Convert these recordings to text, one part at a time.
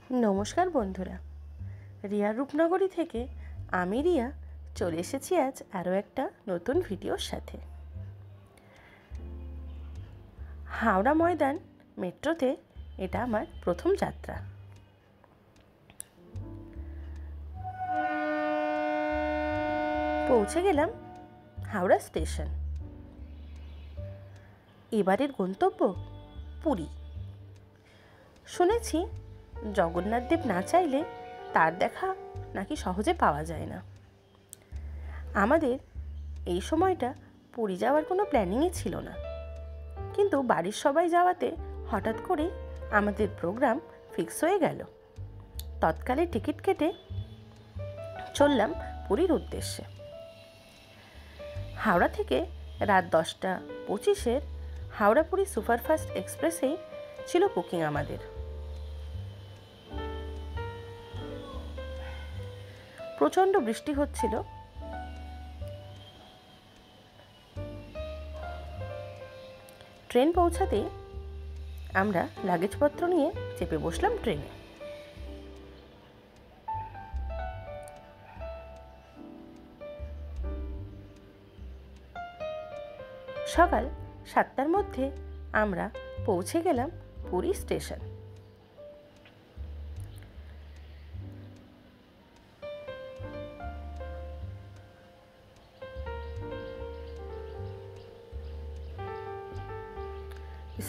নমস্কার বন্ধুরা, রিয়া রূপনগরী থেকে আমি রিয়া চলে এসেছি আজ আরও একটা নতুন ভিডিওর সাথে। হাওড়া ময়দান মেট্রোতে এটা আমার প্রথম যাত্রা। পৌঁছে গেলাম হাওড়া স্টেশন। এবারের গন্তব্য পুরী। শুনেছি জগন্নাথ দেব না চাইলে তার দেখা নাকি সহজে পাওয়া যায় না। আমাদের এই সময়টা পুরী যাওয়ার কোনো প্ল্যানিংই ছিল না, কিন্তু বাড়ির সবাই যাওয়াতে হঠাৎ করে আমাদের প্রোগ্রাম ফিক্স হয়ে গেল। তৎকালে টিকিট কেটে চললাম পুরীর উদ্দেশ্যে। হাওড়া থেকে রাত 10:25 হাওড়া পুরী সুপারফাস্ট এক্সপ্রেসেই ছিল বুকিং আমাদের। প্রচণ্ড বৃষ্টি হচ্ছিল। ট্রেন পৌঁছাতেই আমরা লাগেজপত্র নিয়ে চেপে বসলাম ট্রেনে। সকাল 7টার মধ্যে আমরা পৌঁছে গেলাম পুরী স্টেশন।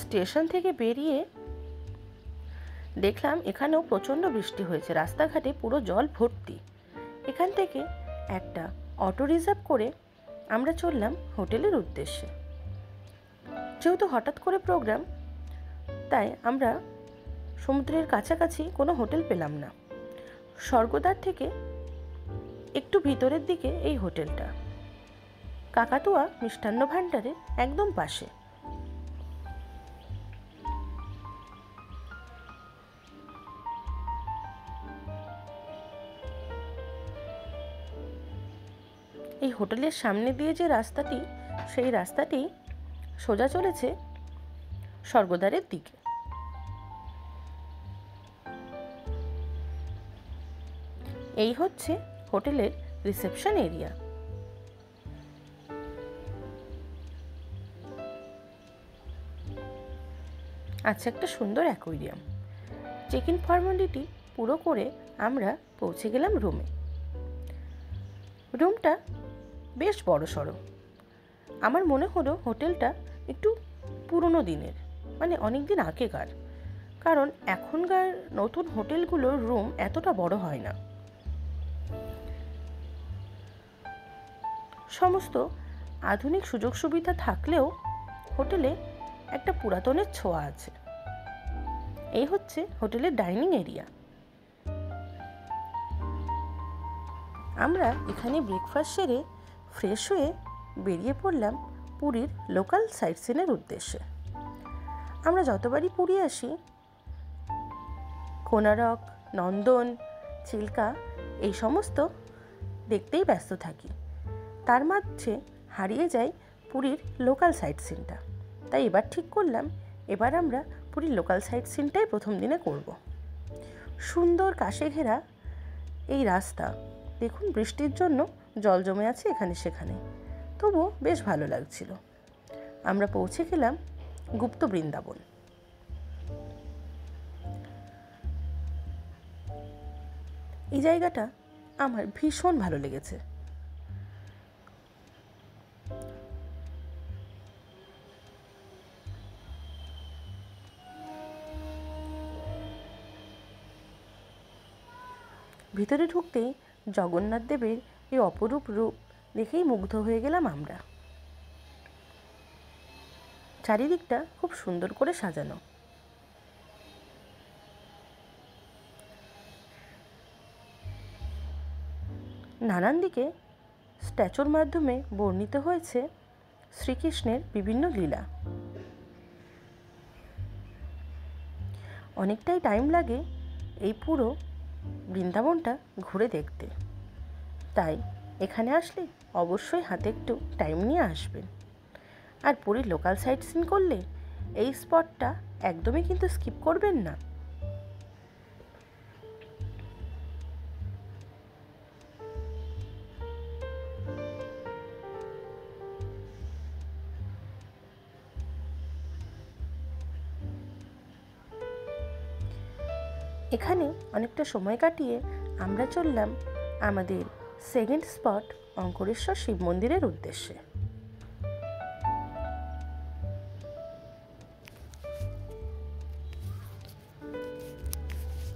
স্টেশন থেকে বেরিয়ে দেখলাম এখানেও প্রচণ্ড বৃষ্টি হয়েছে, রাস্তাঘাটে পুরো জল ভর্তি। এখান থেকে একটা অটো রিজার্ভ করে আমরা চললাম হোটেলের উদ্দেশ্যে। যেহেতু হঠাৎ করে প্রোগ্রাম, তাই আমরা সমুদ্রের কাছাকাছি কোনো হোটেল পেলাম না। স্বর্গদ্বার থেকে একটু ভিতরের দিকে এই হোটেলটা, কাকাতুয়া মিষ্টান্ন ভাণ্ডারের একদম পাশে। এই হোটেলের সামনে দিয়ে যে রাস্তাটি, সেই রাস্তাটি সোজা চলেছে স্বর্গদ্বারের দিকে। এই হচ্ছে হোটেলের রিসেপশন এরিয়া। আছে একটা সুন্দর অ্যাকোয়ারিয়াম। চেক ইন ফর্মালিটি পুরো করে আমরা পৌঁছে গেলাম রুমে। রুমটা বেশ বড়সড়। আমার মনে হলো হোটেলটা একটু পুরনো দিনের, মানে অনেক দিন আগেকার, কারণ এখনকার নতুন হোটেলগুলোর রুম এতটা বড় হয় না। সমস্ত আধুনিক সুযোগ সুবিধা থাকলেও হোটেলে একটা পুরাতনের ছোঁয়া আছে। এই হচ্ছে হোটেলের ডাইনিং এরিয়া। আমরা এখানে ব্রেকফাস্ট সেরে ফ্রেশ হয়ে বেরিয়ে পড়লাম পুরীর লোকাল সাইট সিনের উদ্দেশ্যে। আমরা যতবারই পুরী আসি, কোনারক, নন্দন, চিল্কা এই সমস্ত দেখতেই ব্যস্ত থাকি। তার মাঝে হারিয়ে যায় পুরীর লোকাল সাইট সিনটা। তাই এবার ঠিক করলাম, এবার আমরা পুরীর লোকাল সাইট সিনটাই প্রথম দিনে করব। সুন্দর কাশে ঘেরা এই রাস্তা, দেখুন বৃষ্টির জন্য জল জমে আছে এখানে সেখানে, তবুও বেশ ভালো লাগছিল। আমরা পৌঁছে গেলাম গুপ্ত বৃন্দাবন। এই জায়গাটা আমার ভীষণ ভালো লেগেছে। ভিতরে ঢুকতেই জগন্নাথ দেবের এই অপরূপ রূপ দেখেই মুগ্ধ হয়ে গেলাম আমরা। চারিদিকটা খুব সুন্দর করে সাজানো। নানান দিকে স্ট্যাচুর মাধ্যমে বর্ণিত হয়েছে শ্রীকৃষ্ণের বিভিন্ন লীলা। অনেকটাই টাইম লাগে এই পুরো বৃন্দাবনটা ঘুরে দেখতে, তাই এখানে আসলে অবশ্যই হাতে একটু টাইম নিয়ে আসবেন। আর পুরীর লোকাল সাইট সিন করলে এই স্পটটা একদমই কিন্তু স্কিপ করবেন না। এখানে অনেকটা সময় কাটিয়ে আমরা চললাম আমাদের সেকেন্ড স্পট অঙ্কুরেশ্বর শিব মন্দিরের উদ্দেশ্যে।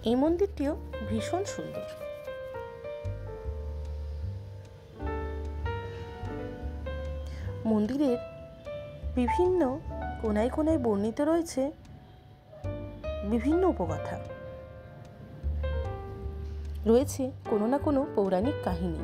এই মন্দিরটিও ভীষণ সুন্দর। মন্দিরের বিভিন্ন কোনায় কোনায় বর্ণিত রয়েছে বিভিন্ন উপকথা, রয়েছে কোনো না কোনো পৌরাণিক কাহিনী।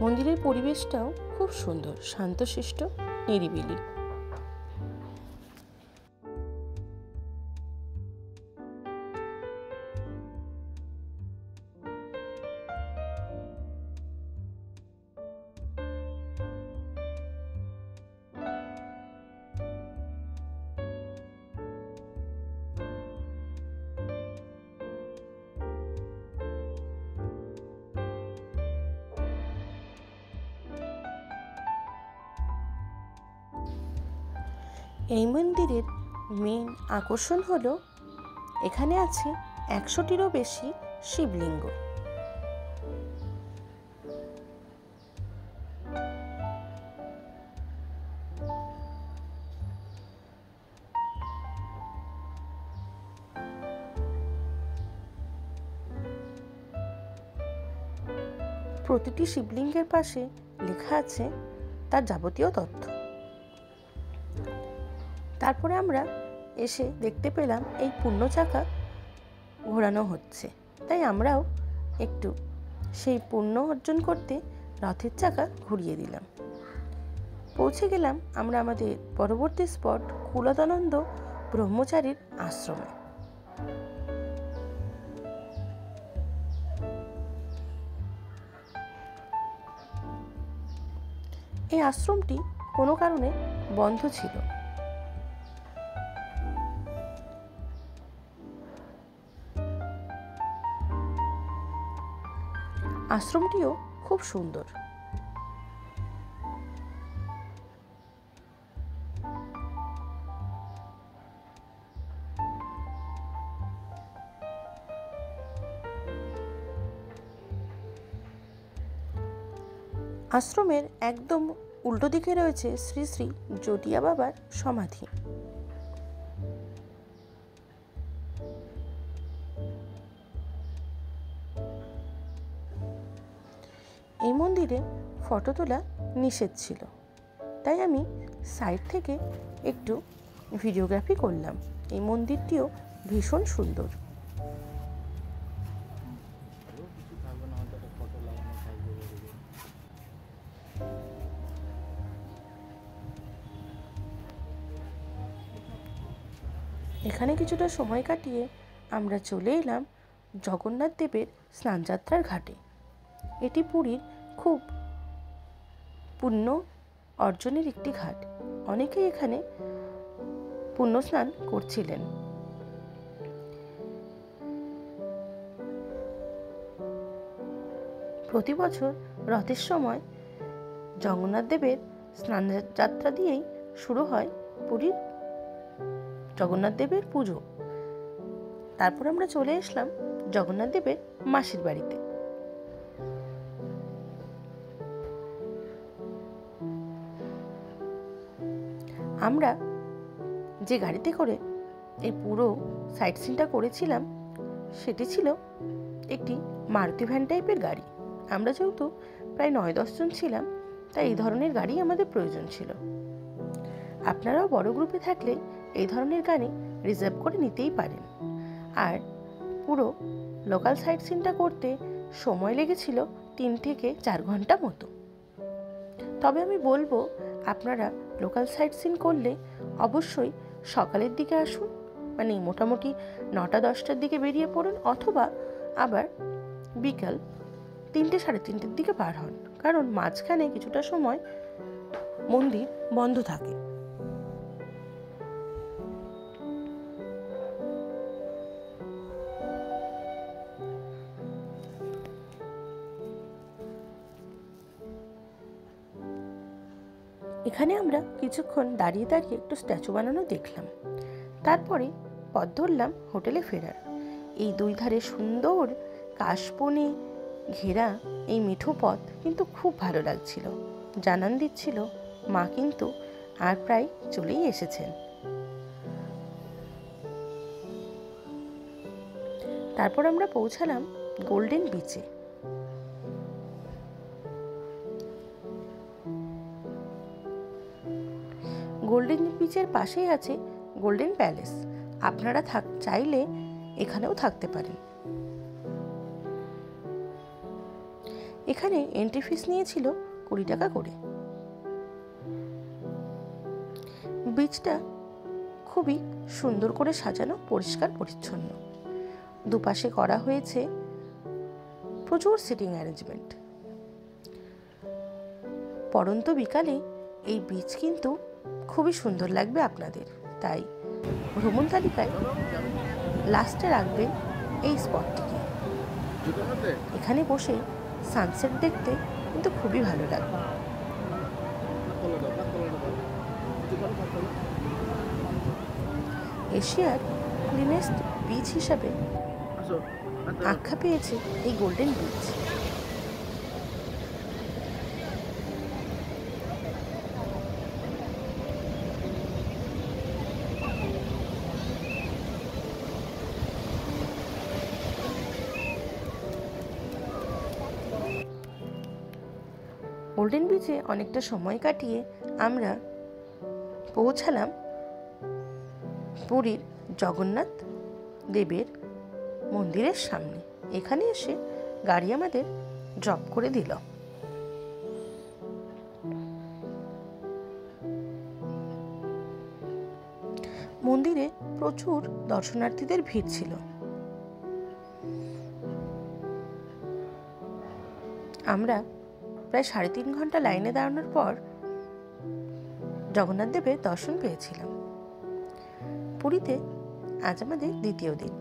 মন্দিরের পরিবেশটাও খুব সুন্দর, শান্তশিষ্ট, নিরিবিলি। এই মন্দিরের মেন আকর্ষণ হলো এখানে আছে 100টিরও বেশি শিবলিঙ্গ। প্রতিটি শিবলিঙ্গের পাশে লেখা আছে তার যাবতীয় তথ্য। তারপরে আমরা এসে দেখতে পেলাম এই পূর্ণ চাকা ঘোরানো হচ্ছে, তাই আমরাও একটু সেই পুণ্য অর্জন করতে রথের চাকা ঘুরিয়ে দিলাম। পৌঁছে গেলাম আমরা আমাদের পরবর্তী স্পট কুলদানন্দ ব্রহ্মচারীর আশ্রমে। এই আশ্রমটি কোনো কারণে বন্ধ ছিল। আশ্রমটিও খুব সুন্দর। আশ্রমের একদম উল্টো দিকে রয়েছে শ্রী শ্রী জটিয়া বাবার সমাধি। এই মন্দিরে ফটো তোলা নিষেধ ছিল, তাই আমি সাইড থেকে একটু ভিডিওগ্রাফি করলাম। এই মন্দিরটিও ভীষণ সুন্দর। এখানে কিছুটা সময় কাটিয়ে আমরা চলে এলাম জগন্নাথ দেবের স্নানযাত্রার ঘাটে। এটি পুরীর খুব পুণ্য অর্জনের একটি ঘাট। অনেকেই এখানে পুণ্য স্নান করছিলেন। প্রতি বছর রথের সময় জগন্নাথ দেবের স্নানযাত্রা দিয়েই শুরু হয় পুরীর জগন্নাথ দেবের পুজো। তারপর আমরা চলে আসলাম জগন্নাথ দেবের মাসির বাড়িতে। আমরা যে গাড়িতে করে এই পুরো সাইট সিনটা করেছিলাম সেটি ছিল একটি মারুতি ভ্যান টাইপের গাড়ি। আমরা যেহেতু প্রায় 9-10 জন ছিলাম, তাই এই ধরনের গাড়ি আমাদের প্রয়োজন ছিল। আপনারাও বড় গ্রুপে থাকলে এই ধরনের গাড়ি রিজার্ভ করে নিতেই পারেন। আর পুরো লোকাল সাইট সিনটা করতে সময় লেগেছিল 3 থেকে 4 ঘন্টা মতো। তবে আমি বলবো আপনারা লোকাল সাইট সিন করলে অবশ্যই সকালের দিকে আসুন, মানে মোটামুটি 9টা-10টার দিকে বেরিয়ে পড়ুন, অথবা আবার বিকাল 3টে-3:30 দিকে বার হন, কারণ মাঝখানে কিছুটা সময় মন্দির বন্ধ থাকে। এখানে আমরা কিছুক্ষণ দাঁড়িয়ে দাঁড়িয়ে একটু স্ট্যাচু বানানো দেখলাম। তারপরে পথ ধরলাম হোটেলে ফেরার। এই দুই ধারে সুন্দর কাশবনে ঘেরা এই মিঠো পথ কিন্তু খুব ভালো লাগছিল। জানান দিচ্ছিল মা কিন্তু আর প্রায় চলেই এসেছেন। তারপর আমরা পৌঁছালাম গোল্ডেন বিচে। গোল্ডেন বিচের পাশেই আছে গোল্ডেন প্যালেস। আপনারা চাইলে এখানেও থাকতে পারেন। এখানে এন্ট্রি ফিস নিয়েছিল 20 টাকা করে। বিচটা খুবই সুন্দর করে সাজানো, পরিষ্কার পরিচ্ছন্ন। দুপাশে করা হয়েছে প্রচুর সিটিং অ্যারেঞ্জমেন্ট। পড়ন্ত বিকালে এই বিচ কিন্তু খুবই সুন্দর লাগবে আপনাদের। তাই ভ্রমণ তালিকায় লাস্টে রাখবেন এই স্পটটিকে। এখানে বসে সানসেট দেখতে কিন্তু খুবই ভালো লাগবে। এশিয়ার ক্লিনেস্ট বিচ হিসাবে আখ্যা পেয়েছে এই গোল্ডেন বিচ। গোল্ডেন বিচে অনেকটা সময় কাটিয়ে আমরা পৌঁছালাম পুরীর জগন্নাথ দেবের মন্দিরের সামনে। এখানে এসে গাড়ি আমাদের ড্রপ করে দিল। মন্দিরে প্রচুর দর্শনার্থীদের ভিড় ছিল। আমরা প্রায় 3.5 ঘন্টা লাইনে দাঁড়ানোর পর জগন্নাথ দেবের দর্শন পেয়েছিলাম। পুরীতে আজ আমাদের দ্বিতীয় দিন।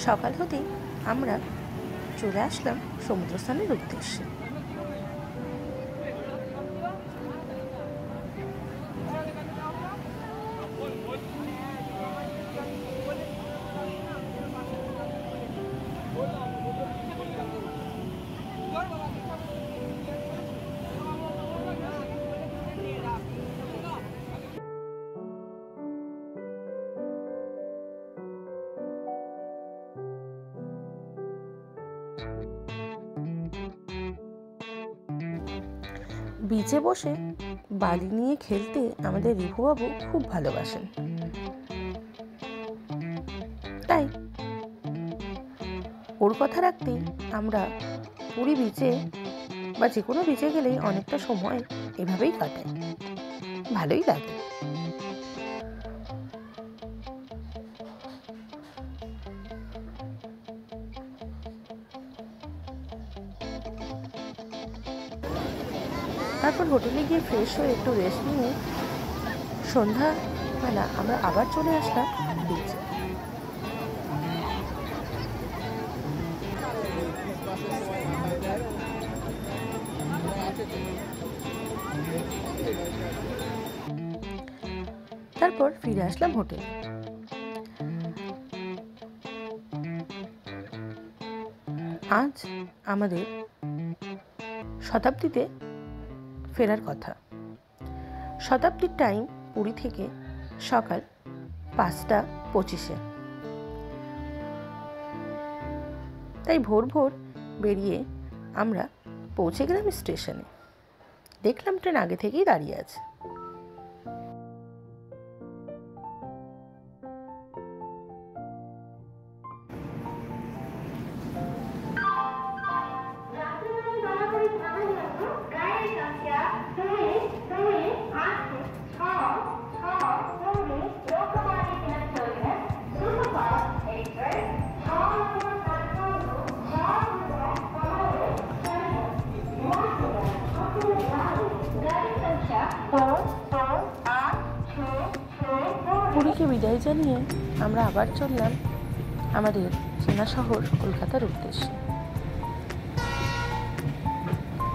সকাল হতেই আমরা চলে আসলাম সমুদ্র স্নানের উদ্দেশ্যে। বিচে বসে বালি নিয়ে খেলতে আমাদের রিভুবাবু খুব ভালোবাসেন। তাই ওর কথা রাখতেই আমরা পুরী বিচে বা যে কোনো বিচে গেলেই অনেকটা সময় এভাবেই কাটাই। ভালোই লাগে। তারপর হোটেলে গিয়ে ফ্রেশ হয়ে একটু রেস্ট নিয়ে সন্ধ্যাবেলা আমরা আবার চলে আসলাম বিচে। তারপর ফিরে আসলাম হোটেলে। আজ আমাদের শতাব্দীতে ফেরার কথা। শতাব্দীর টাইম পুরী থেকে সকাল 5:25। তাই ভোর ভোর বেরিয়ে আমরা পৌঁছে গেলাম স্টেশনে। দেখলাম ট্রেন আগে থেকেই দাঁড়িয়ে আছে। পুরীকে বিদায় জানিয়ে আমরা আবার চললাম আমাদের চেনা শহর কলকাতার উদ্দেশ্যে।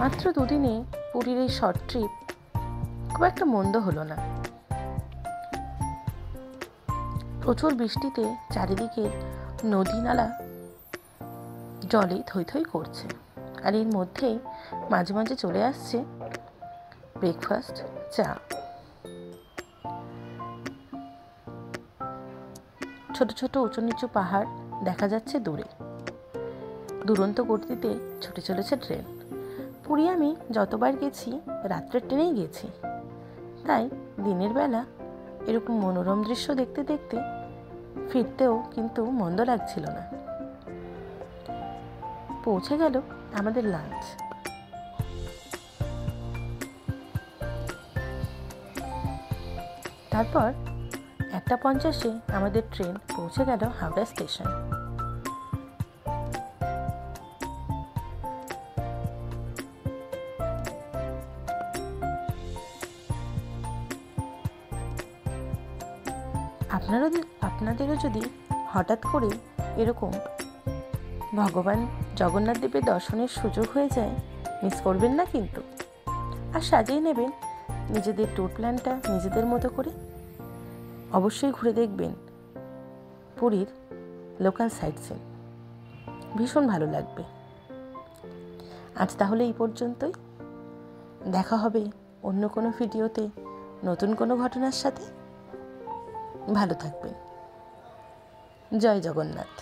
মাত্র 2 দিনে পুরীর এই শর্ট ট্রিপ খুব একটা মন্দ হলো না। প্রচুর বৃষ্টিতে চারিদিকে নদী নালা জলে থই থই করছে, আর এর মধ্যেই মাঝে মাঝে চলে আসছে ব্রেকফাস্ট, চা। ছোট ছোট উঁচু নিচু পাহাড় দেখা যাচ্ছে দূরে, দুরন্ত গতিতে ছুটে চলেছে ট্রেন। পুরী আমি যতবার গেছি রাত্রের ট্রেনেই গেছি, তাই দিনের বেলা এরকম মনোরম দৃশ্য দেখতে দেখতে ফিরতেও কিন্তু মন্দ লাগছিল না। পৌঁছে গেল আমাদের লাঞ্চ। তারপর 1:50 আমাদের ট্রেন পৌঁছে গেল হাওড়া স্টেশন। আপনাদেরও যদি হঠাৎ করে এরকম ভগবান জগন্নাথ দেবের দর্শনের সুযোগ হয়ে যায়, মিস করবেন না কিন্তু। আর সাজিয়ে নেবেন নিজেদের ট্যুর প্ল্যানটা নিজেদের মতো করে। অবশ্যই ঘুরে দেখবেন পুরীর লোকাল সাইট সিন, ভীষণ ভালো লাগবে। আজ তাহলে এই পর্যন্তই, দেখা হবে অন্য কোনো ভিডিওতে নতুন কোনো ঘটনার সাথে। ভালো থাকবেন। জয় জগন্নাথ।